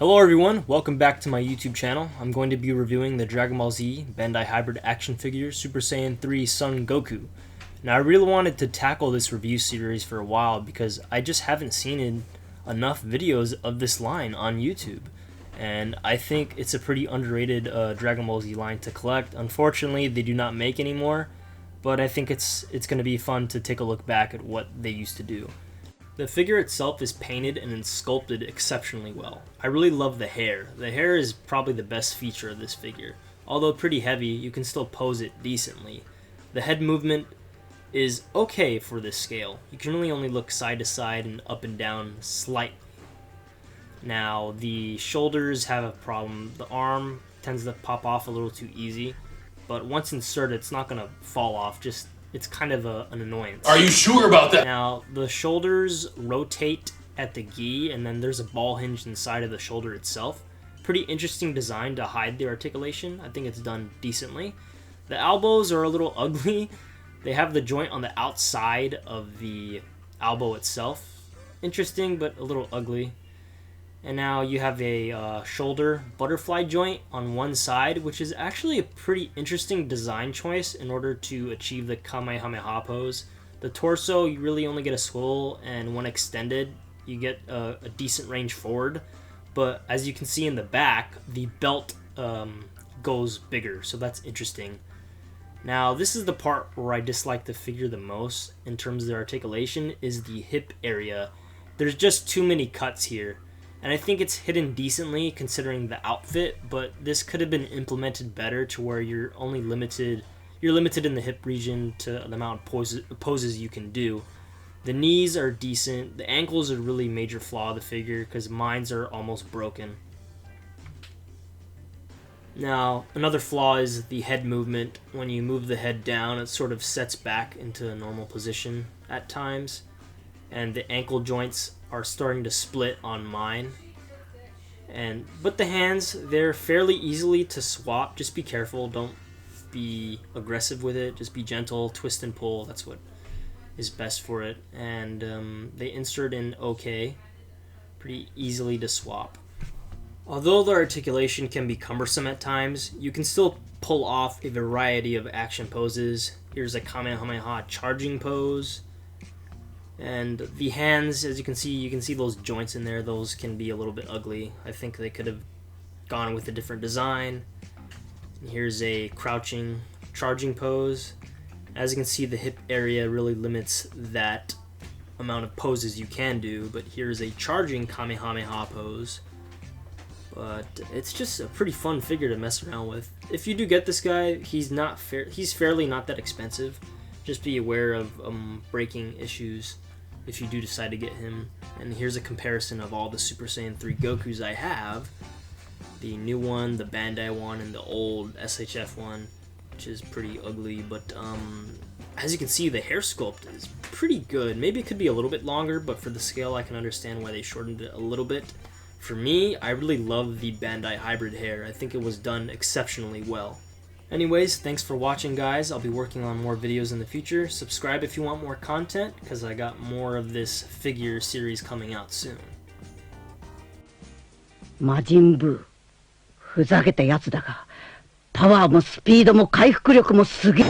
Hello everyone, welcome back to my YouTube channel. I'm going to be reviewing the Dragon Ball Z Bandai Hybrid action figure Super Saiyan 3 Son Goku. Now I really wanted to tackle this review series for a while because I just haven't seen enough videos of this line on YouTube. And I think it's a pretty underrated Dragon Ball Z line to collect. Unfortunately, they do not make anymore, but I think it's going to be fun to take a look back at what they used to do. The figure itself is painted and sculpted exceptionally well. I really love the hair. The hair is probably the best feature of this figure. Although pretty heavy, you can still pose it decently. The head movement is okay for this scale. You can really only look side to side and up and down slightly. Now, the shoulders have a problem. The arm tends to pop off a little too easy, but once inserted, it's not going to fall off. It's kind of an annoyance. Are you sure about that? Now, the shoulders rotate at the gi, and then there's a ball hinge inside of the shoulder itself. Pretty interesting design to hide the articulation. I think it's done decently. The elbows are a little ugly. They have the joint on the outside of the elbow itself. Interesting, but a little ugly. And now you have a shoulder butterfly joint on one side, which is actually a pretty interesting design choice in order to achieve the Kamehameha pose. The torso, you really only get a swivel, and when extended, you get a decent range forward. But as you can see in the back, the belt goes bigger, so that's interesting. Now, this is the part where I dislike the figure the most in terms of the articulation, is the hip area. There's just too many cuts here. And I think it's hidden decently considering the outfit, but this could have been implemented better to where you're limited in the hip region to the amount of poses you can do. The knees are decent. The ankles are really major flaw of the figure because mine are almost broken. Now, another flaw is the head movement. When you move the head down, it sort of sets back into a normal position at times. And the ankle joints are starting to split on mine. But the hands, they're fairly easily to swap. Just be careful, don't be aggressive with it, just be gentle, twist and pull, that's what is best for it. And they insert in okay, pretty easily to swap. Although the articulation can be cumbersome at times, you can still pull off a variety of action poses. Here's a Kamehameha charging pose. And the hands, as you can see those joints in there. Those can be a little bit ugly. I think they could have gone with a different design. And here's a crouching charging pose. As you can see, the hip area really limits that amount of poses you can do, but here's a charging Kamehameha pose. But it's just a pretty fun figure to mess around with. If you do get this guy, he's fairly not that expensive. Just be aware of breaking issues if you do decide to get him. And here's a comparison of all the Super Saiyan 3 Gokus I have. The new one, the Bandai one, and the old SHF one, which is pretty ugly. But as you can see, the hair sculpt is pretty good. Maybe it could be a little bit longer, but for the scale, I can understand why they shortened it a little bit. For me, I really love the Bandai hybrid hair. I think it was done exceptionally well. Anyways, thanks for watching, guys. I'll be working on more videos in the future. Subscribe if you want more content, because I got more of this figure series coming out soon. 魔人ブー、ふざけたやつだが、パワーもスピードも回復力もすげえ。